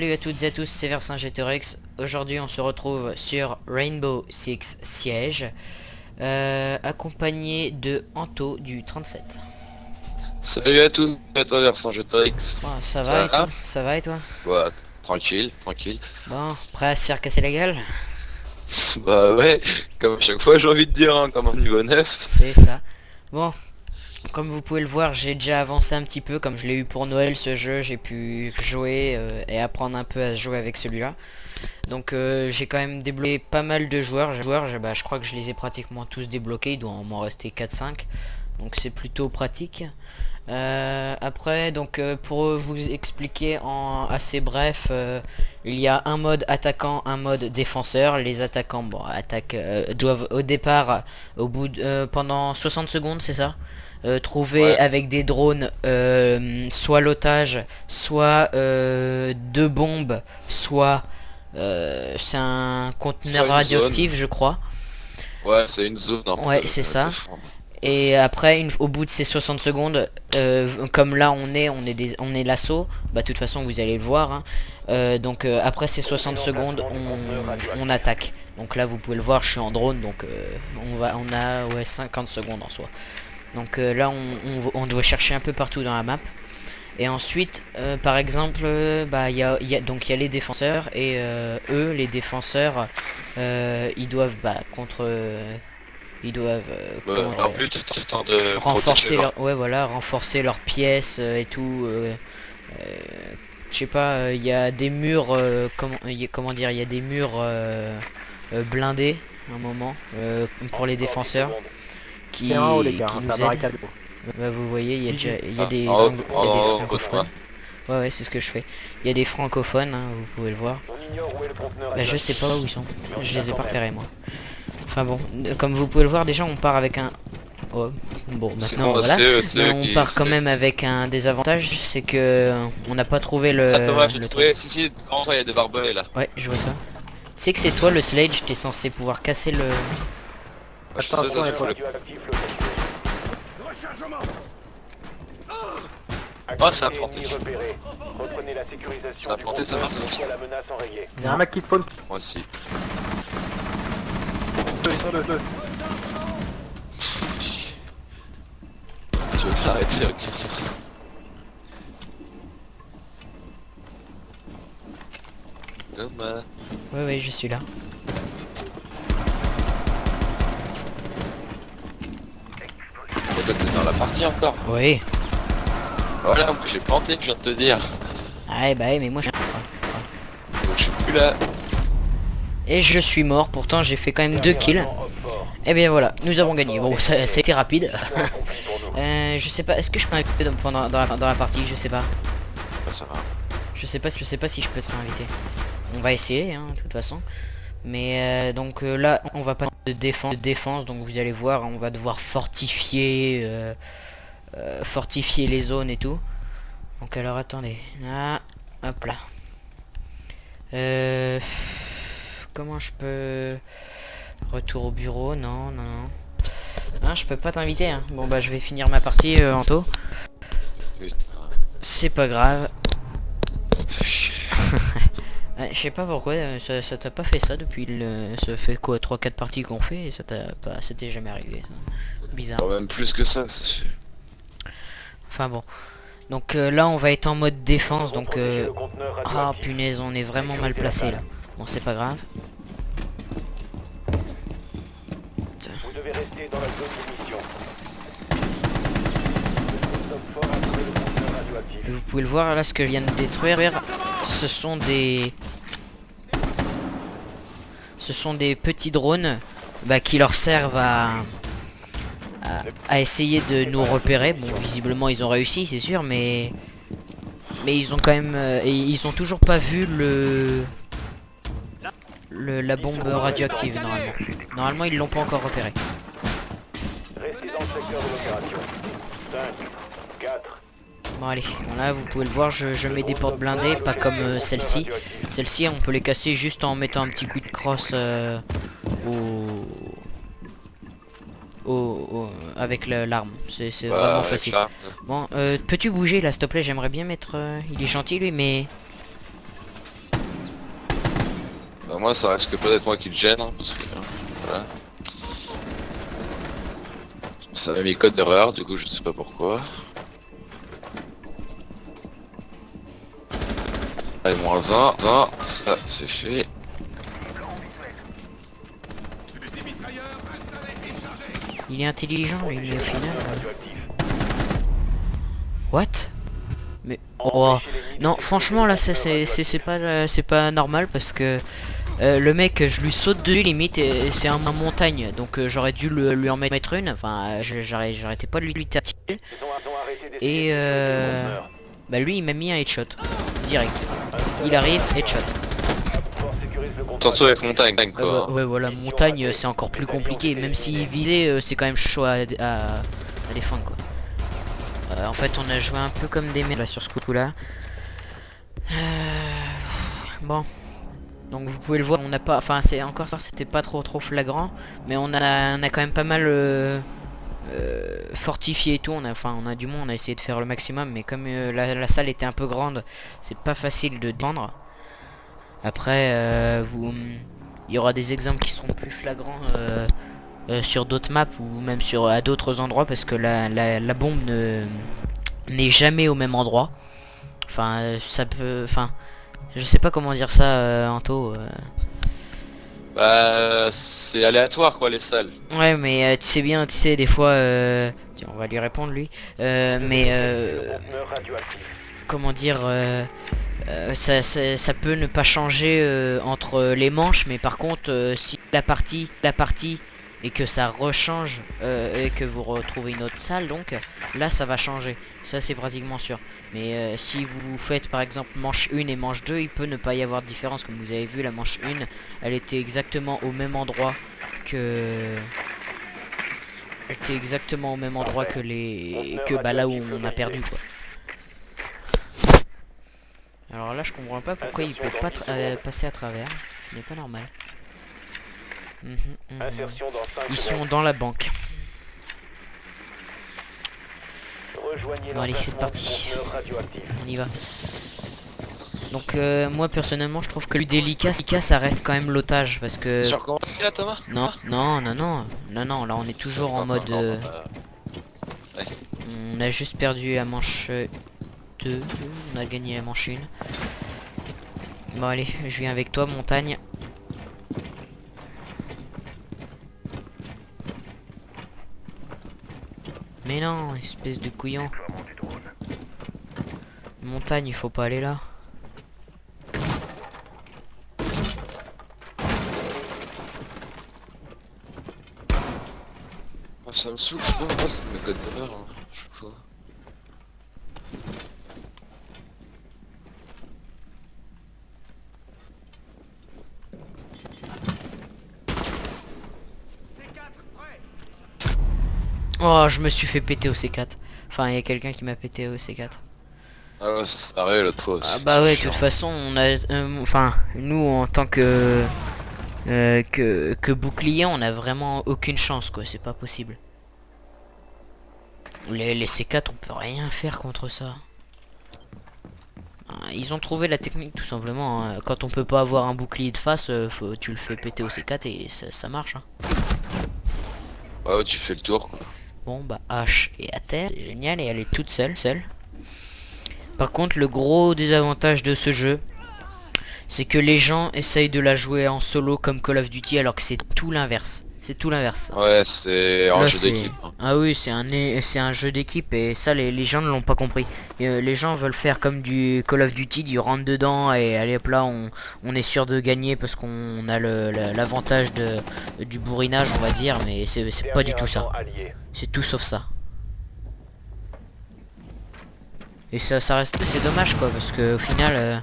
Salut à toutes et à tous, c'est Vercingétorix. Aujourd'hui on se retrouve sur Rainbow Six Siege, accompagné de Anto du 37. Salut à tous, à toi Vercingétorix. Bon, ça va Ça et toi? va? Ça va et toi? Ouais, tranquille, tranquille. Bon, prêt à se faire casser la gueule? Bah ouais, comme à chaque fois j'ai envie de dire, hein, comme un niveau 9. C'est ça. Bon, comme vous pouvez le voir, j'ai déjà avancé un petit peu, comme je l'ai eu pour Noël ce jeu, j'ai pu jouer et apprendre un peu à jouer avec celui-là. Donc j'ai quand même débloqué pas mal de joueurs. Je crois que je les ai pratiquement tous débloqués, il doit m'en rester 4-5. Donc c'est plutôt pratique. Après, donc pour vous expliquer en assez bref, il y a un mode attaquant, un mode défenseur. Les attaquants, bon, doivent au départ, pendant 60 secondes, c'est ça, trouver Ouais, avec des drones soit l'otage, soit deux bombes, soit c'est un conteneur soit une zone. radioactif, je crois. Ouais, c'est une zone en Ouais, fait c'est à ça. défendre. Et après, au bout de ces 60 secondes, comme là on est l'assaut, bah de toute façon vous allez le voir, hein. Donc après ces 60 secondes, on attaque. Donc là vous pouvez le voir, je suis en drone, donc on a ouais, 50 secondes en soi. Donc là on doit chercher un peu partout dans la map. Et ensuite, par exemple, bah donc il y a les défenseurs et eux, les défenseurs, ils doivent ils doivent Leur but étant de protéger renforcer leur... ouais voilà, renforcer leurs pièces et tout. Je sais pas, il y a des murs, comment dire, il y a des murs blindés à un moment pour les défenseurs C'est un haut les gars, qui hein, c'est nous la aident. barricade. Bah, vous voyez, il y a Ah, des en haut, il y a des en haut de moi. francophones. Ouais, ouais, c'est ce que je fais. Il y a des francophones, hein, vous pouvez le voir. Bah, je sais pas où ils sont. Je les ai pas repérés, moi. Enfin bon, comme vous pouvez le voir, déjà on part avec un... Oh, bon, C'est maintenant bon, voilà. c'est Mais eux on qui... part quand même avec un désavantage, c'est que on n'a pas trouvé Ah Thomas, j'ai le truc. trouvé, si, devant toi il y a des barbelés là. Ouais, je vois ça. Tu sais que c'est toi le sledge, t'es censé pouvoir casser le... Ah, je suis sûr, Attention, ça, il faut le... Oh, ça a planté. Reprenez la sécurisation Ça a du planté conteneur Thomas. jusqu'à la menace enrayée. Il y a un mec qui spawn. Moi aussi. Le. Je vais l'arrêter, ok. Thomas. Ouais, ouais, je suis là. Et toi t'es dans la partie encore. Oui. Voilà, moi j'ai planté, je viens de te dire. Ah, bah, mais moi je... Donc je suis plus là. Et je suis mort, pourtant j'ai fait quand même 2 kills. Et bien voilà, nous avons gagné. Bon, ça a été rapide. Je sais pas, est-ce que je peux inviter dans la partie? Je sais pas. Ah, ça va. Je sais pas si je peux te réinviter. On va essayer, hein, de toute façon. Mais donc là, on va pas de défense, donc vous allez voir, on va devoir fortifier les zones et tout. Donc alors attendez, là, hop là. Comment je peux... Retour au bureau, non, non, non. Ah, je peux pas t'inviter, hein. Bon bah je vais finir ma partie, Anto. Putain. C'est pas grave. Ouais, je sais pas pourquoi, ça t'a pas fait ça depuis ça fait quoi, 3-4 parties qu'on fait et ça t'est jamais arrivé. Bizarre. Bon, même plus que ça, c'est sûr. Enfin bon. Donc là on va être en mode défense, donc ah punaise, on est vraiment mal placé là. Bon, c'est pas grave. Vous devez rester dans la zone d'émission. Nous sommes forts à trouver le conteneur radioactif. Et vous pouvez le voir là, ce que je viens de détruire, ce sont des petits drones, bah, qui leur servent à essayer de nous repérer. Bon, visiblement ils ont réussi, c'est sûr, mais ils ont quand même et ils ont toujours pas vu la bombe radioactive normalement. Normalement ils l'ont pas encore repéré. Restez dans le secteur de l'opération. 5, 4, Bon allez, là vous pouvez le voir, je mets des portes blindées, pas comme celle-ci. Celle-ci on peut les casser juste en mettant un petit coup de crosse avec l'arme. C'est vraiment facile. Là. Bon, peux-tu bouger là s'il te plaît? J'aimerais bien mettre... il est gentil lui, mais... moi ça risque pas d'être moi qui le gêne, hein, parce que voilà. Ça a mis code d'erreur, du coup je sais pas pourquoi. Allez, -1, ça c'est fait. Il est intelligent lui, mais au final... What? Mais... Oh... Non, franchement là c'est pas normal parce que... le mec, je lui saute dessus limite et c'est un montagne. Donc j'aurais dû lui en mettre une. Enfin, j'arrêtais pas de lui taper. Et bah lui il m'a mis un headshot. Direct. Il arrive, headshot. Surtout avec montagne quoi. Ouais voilà, montagne c'est encore plus compliqué. Même s'il visait, c'est quand même chaud à défendre quoi. En fait on a joué un peu comme des merdes là sur ce coup là. Bon. Donc vous pouvez le voir, on n'a pas, enfin c'est encore ça, c'était pas trop flagrant, mais on a quand même pas mal fortifié et tout. On a du moins on a essayé de faire le maximum, mais comme la salle était un peu grande, c'est pas facile de défendre. Après il y aura des exemples qui seront plus flagrants sur d'autres maps ou même à d'autres endroits parce que la bombe n'est jamais au même endroit. Enfin ça peut, enfin je sais pas comment dire ça, Anto. Bah c'est aléatoire quoi les salles. Ouais mais tu sais bien, tu sais des fois tiens, on va lui répondre lui. Comment dire, ça peut ne pas changer entre les manches, mais par contre si la partie et que ça rechange et que vous retrouvez une autre salle, donc là ça va changer, ça c'est pratiquement sûr. Mais si vous faites par exemple manche 1 et manche 2, il peut ne pas y avoir de différence. Comme vous avez vu, la manche 1 elle était exactement au même endroit que bah, là où on a perdu quoi. Alors là je comprends pas pourquoi il peut pas passer à travers, ce n'est pas normal. Ils sont dans la banque. Bon allez c'est parti. On y va. Donc moi personnellement je trouve que le délicat ça reste quand même l'otage parce que... Tu recommences là Thomas? Non, là on est toujours en mode... Ouais. On a juste perdu la manche 2, on a gagné la manche 1. Bon allez, je viens avec toi montagne. Mais non, espèce de couillon. Montagne, il faut pas aller là. Ah, ça me saoule, je sais pas pourquoi c'est mes codes d'erreur hein, chaque fois. Oh, je me suis fait péter au C4. Enfin, il y a quelqu'un qui m'a pété au C4. Ah ouais, c'est pareil l'autre fois aussi. Ah bah ouais, de toute façon, on a... enfin, nous, en tant que bouclier, on a vraiment aucune chance, quoi. C'est pas possible. Les C4, on peut rien faire contre ça. Ils ont trouvé la technique, tout simplement. Hein. Quand on peut pas avoir un bouclier de face, tu le fais péter au C4 et ça marche. Hein. Ouais, tu fais le tour quoi. Bon bah H est à terre, c'est génial et elle est toute seule. Par contre le gros désavantage de ce jeu, c'est que les gens essayent de la jouer en solo comme Call of Duty alors que c'est tout l'inverse. C'est tout l'inverse. Ouais, c'est un Là, jeu d'équipe. Hein. Ah oui, c'est un jeu d'équipe et ça les gens ne l'ont pas compris. Les gens veulent faire comme du Call of Duty, du rentre dedans et allez hop là on est sûr de gagner parce qu'on a l'avantage du bourrinage on va dire, mais c'est pas du tout ça. C'est tout sauf ça. Et ça reste, c'est dommage quoi parce que au final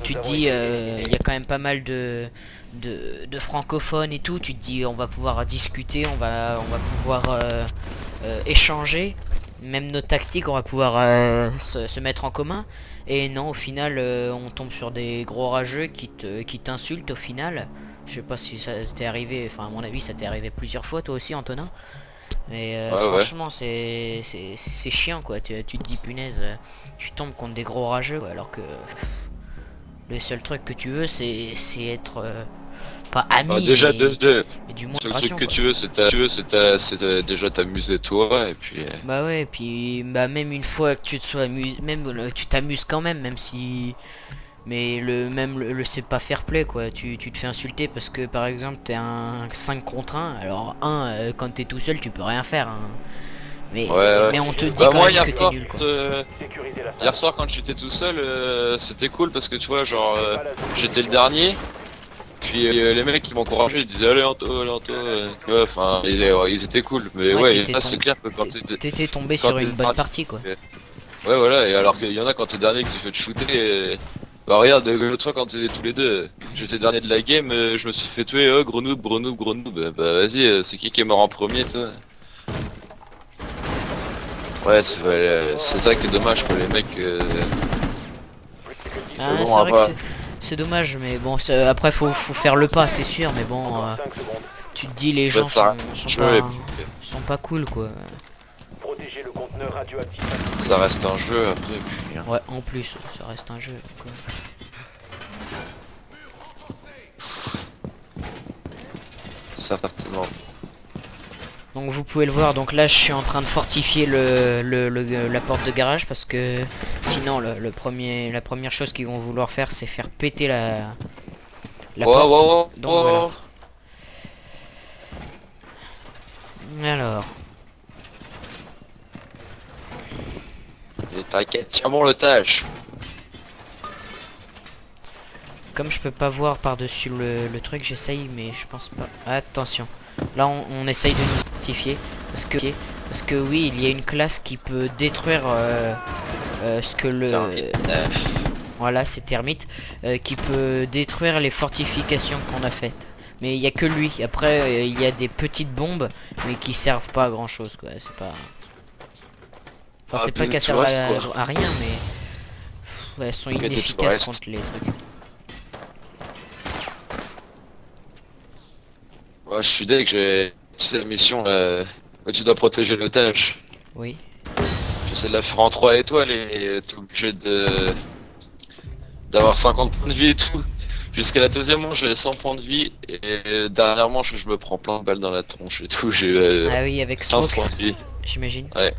tu te dis il y a quand même pas mal de francophones et tout, tu te dis on va pouvoir discuter, on va pouvoir échanger, même nos tactiques on va pouvoir se mettre en commun. Et non, au final on tombe sur des gros rageux qui t'insultent au final. Je sais pas si ça t'est arrivé, enfin à mon avis ça t'est arrivé plusieurs fois toi aussi Antonin. Mais ouais, franchement c'est chiant quoi, tu te dis punaise, tu tombes contre des gros rageux quoi, alors que Le seul truc que tu veux, c'est être pas ami, Bah, déjà, mais du moins le truc relation, que quoi. tu veux, déjà t'amuser toi, et puis... Bah ouais, et puis bah même une fois que tu te sois amusé, même tu t'amuses quand même, même si, mais c'est pas fair play quoi. Tu te fais insulter parce que par exemple t'es un 5 contre 1. Alors quand t'es tout seul tu peux rien faire, hein. Ouais, ouais. Mais on te dit Bah quand moi, même que t'es nul quoi. Sécurisez la hier salle. soir, quand j'étais tout seul, c'était cool, parce que tu vois, genre, Pas la zone. j'étais le dernier. Puis les mecs ils m'encourageaient, ils disaient allez Anto, ouais, enfin ils étaient cool, mais Ouais, ouais, là c'est clair que t'étais tombé quand sur t'es une bonne dernier, partie quoi. ouais voilà, et alors qu'il y en a quand t'es dernier que tu fais te shooter, bah regarde, l'autre fois quand t'étais tous les deux, j'étais dernier de la game, je me suis fait tuer, oh gros noob, bah vas-y, c'est qui est mort en premier toi? Ouais, c'est ça qui est dommage quoi, les mecs, Ah, bon, c'est vrai après, que c'est dommage, mais bon, après faut faire le pas, c'est sûr, mais bon, Encore 5 secondes. tu te dis les ouais, gens ça reste un sont jeu, pas et puis, sont pas cool quoi. Protégez le conteneur radioactif. ça reste un jeu après, et puis, hein. Ouais, en plus, ça reste un jeu. Quoi. Certainement. Donc vous pouvez le voir, donc là je suis en train de fortifier la porte de garage parce que sinon la première chose qu'ils vont vouloir faire c'est faire péter la porte. Donc voilà. Alors, Et t'inquiète, tiens bon l'otage. comme je peux pas voir par-dessus le truc, j'essaye mais je pense pas. Attention. Là on essaye de nous fortifier parce que oui, il y a une classe qui peut détruire ce que voilà, c'est Termite qui peut détruire les fortifications qu'on a faites. Mais il y a que lui. Après il y a des petites bombes mais qui servent pas à grand chose quoi, c'est pas. Enfin, c'est pas qu'elles servent à rien, mais elles sont inefficaces contre les trucs. Ouais, je suis dès que j'ai... Tu sais la mission où tu dois protéger l'otage. Oui. J'essaie de la faire en 3 étoiles et t'es obligé d'avoir 50 points de vie et tout. Jusqu'à la deuxième manche j'ai 100 points de vie et dernière manche je me prends plein de balles dans la tronche et tout. J'ai Ah oui, avec 15 Smoke, points de vie. j'imagine. Ouais.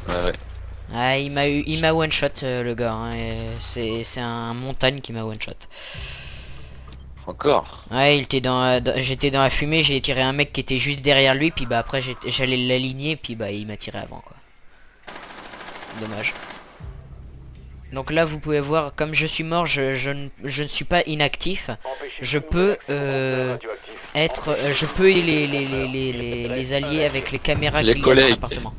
Ouais. Ah, il m'a one shot le gars. Hein, c'est un montagne qui m'a one shot. Encore. Ouais, j'étais dans la fumée, j'ai tiré un mec qui était juste derrière lui, puis bah après j'allais l'aligner, puis bah il m'a tiré avant quoi. Dommage. Donc là vous pouvez voir, comme je suis mort, je ne suis pas inactif. Je peux je peux aider les alliés avec les caméras Les qu'il y a dans collègues. l'appartement.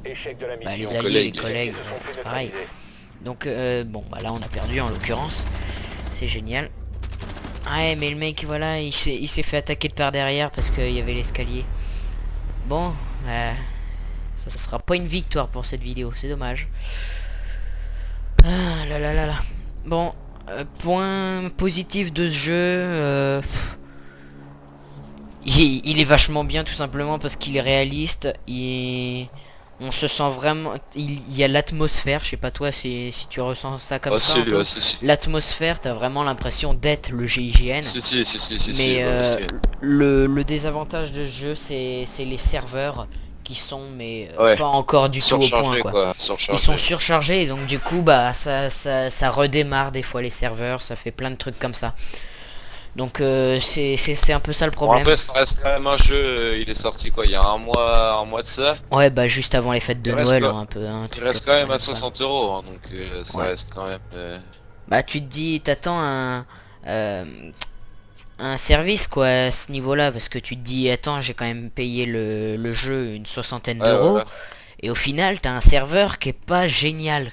Échec de la Bah, mission. les alliés, les collègues, Ils se sont c'est pareil. neutralisés. Donc bon bah là on a perdu en l'occurrence. C'est génial. Ouais mais le mec voilà il s'est fait attaquer de par derrière parce qu'il y avait l'escalier. Bon ça sera pas une victoire pour cette vidéo, c'est dommage. Ah là là là là. Bon point positif de ce jeu, il est vachement bien tout simplement parce qu'il est réaliste. On se sent vraiment, il y a l'atmosphère, je sais pas toi si tu ressens ça comme ça un peu. Si. L'atmosphère, t'as vraiment l'impression d'être le GIGN. Si. Mais Si. le désavantage de ce jeu c'est les serveurs qui sont Ouais. pas encore du tout au point quoi. Ils sont surchargés et donc du coup bah ça redémarre des fois les serveurs, ça fait plein de trucs comme ça. Donc c'est un peu ça le Bon, problème. après ça reste quand même un jeu, il est sorti quoi, il y a un mois de ça. Ouais bah juste avant les fêtes de Noël quoi, un peu un Il truc reste comme quand même à ça. 60 euros, hein, donc ça Ouais. reste quand même... Bah tu te dis t'attends un service quoi à ce niveau là parce que tu te dis attends j'ai quand même payé le jeu une soixantaine d'euros voilà. et au final t'as un serveur qui est pas génial.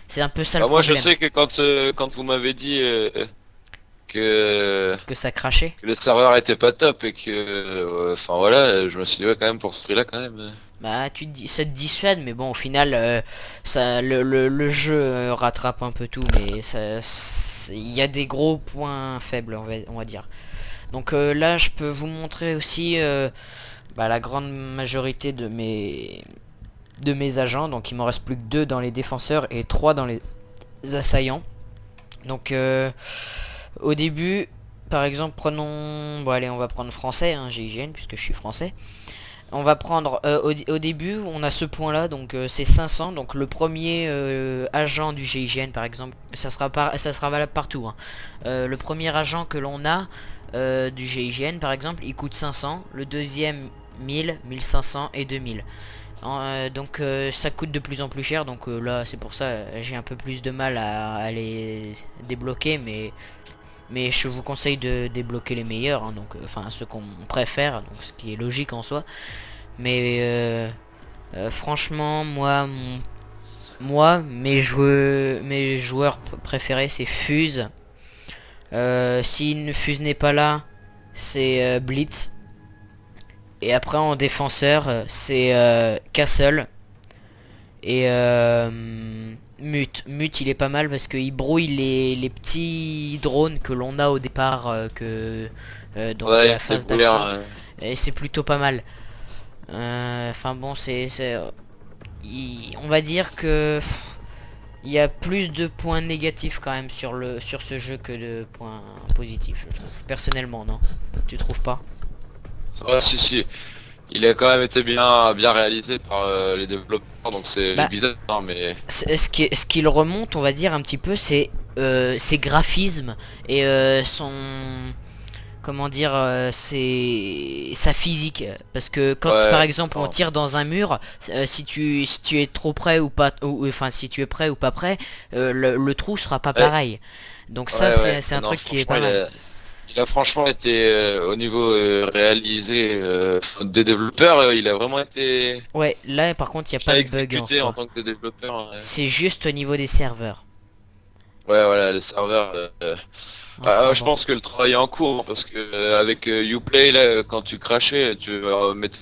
C'est un peu ça le Moi problème. je sais que quand vous m'avez dit que Que ça crachait. le serveur était pas top et que... Enfin voilà, je me suis dit ouais quand même pour ce prix là quand même... Bah tu te dis, ça te dissuade mais bon au final ça le jeu rattrape un peu tout mais il y a des gros points faibles on va dire. Donc là je peux vous montrer aussi la grande majorité de mes agents. Donc il m'en reste plus que 2 dans les défenseurs et 3 dans les assaillants. Donc au début, par exemple, prenons... Bon allez, on va prendre français, hein, GIGN, puisque je suis français. On va prendre au début, on a ce point là, donc c'est 500. Donc le premier agent du GIGN par exemple, ça sera valable partout, hein. Le premier agent que l'on a du GIGN par exemple, il coûte 500. Le deuxième 1000, 1500 et 2000. Donc ça coûte de plus en plus cher. Donc là c'est pour ça j'ai un peu plus de mal à les débloquer, mais je vous conseille de débloquer les meilleurs, hein, donc enfin ceux qu'on préfère, donc ce qui est logique en soi. Mais franchement, mes joueurs préférés c'est Fuse. Si Fuse n'est pas là, c'est Blitz. Et après en défenseur, c'est Castle. Et Mute il est pas mal parce qu'il brouille les petits drones que l'on a au départ dans Ouais, la phase c'est d'action. bien, Et c'est plutôt pas mal. Enfin bon, on va dire que il y a plus de points négatifs quand même sur ce jeu que de points positifs, je trouve. Personnellement, non? Tu trouves pas? Ouais, si. Il a quand même été bien réalisé par les développeurs, donc c'est Bah, bizarre, hein, mais... Ce qu'il remonte, on va dire un petit peu, c'est ses graphismes et son... Comment dire, c'est sa physique, parce que quand Ouais, par exemple on non. tire dans un mur, si tu es trop près ou pas, ou enfin si tu es prêt ou pas prêt, le trou sera pas Ouais. pareil. Donc ça c'est un Non, truc qui est franchement, pas mal. il a franchement été, au niveau réalisé des développeurs, il a vraiment été Ouais, là par contre il n'y a bien pas de bug en exécuté en soi. tant que développeur. C'est juste au niveau des serveurs. Ouais, voilà, les serveurs... Enfin je bon. pense que le travail est en cours, parce que avec Uplay, là, quand tu crachais, tu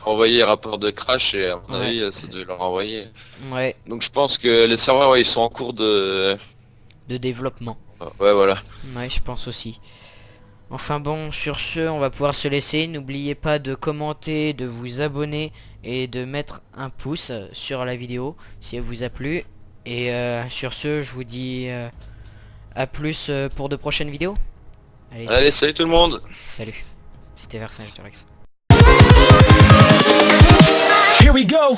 envoyer rapport de crash, et à mon Ouais, avis, ça devait leur envoyer. ouais, Donc je pense que les serveurs, ouais, ils sont en cours de... de développement. Ouais, voilà. Ouais, je pense aussi. Enfin bon, sur ce, on va pouvoir se laisser. N'oubliez pas de commenter, de vous abonner et de mettre un pouce sur la vidéo si elle vous a plu. Et sur ce, je vous dis à plus pour de prochaines vidéos. Allez, Allez, salut tout le monde! salut. C'était Vercingétorix. Here we go.